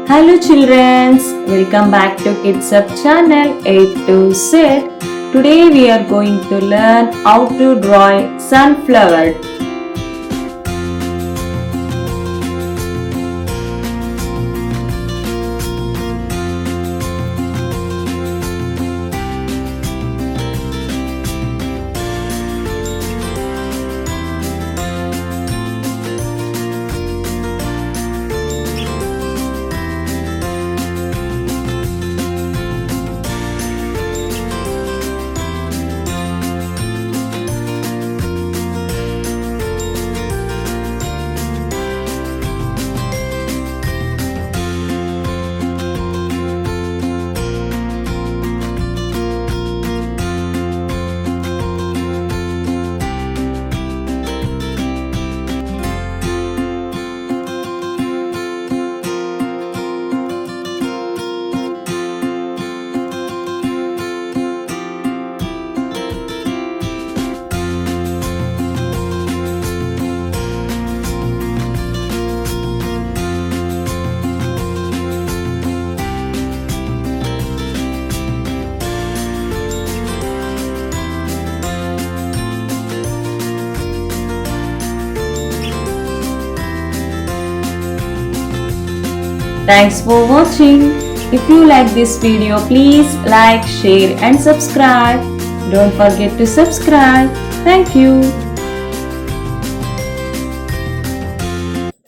Hello children, welcome back to Kids Up channel A to Z. Today we are going to learn how to draw a sunflower. Thanks for watching. If you like this video, please like, share and subscribe. Don't forget to subscribe. Thank you.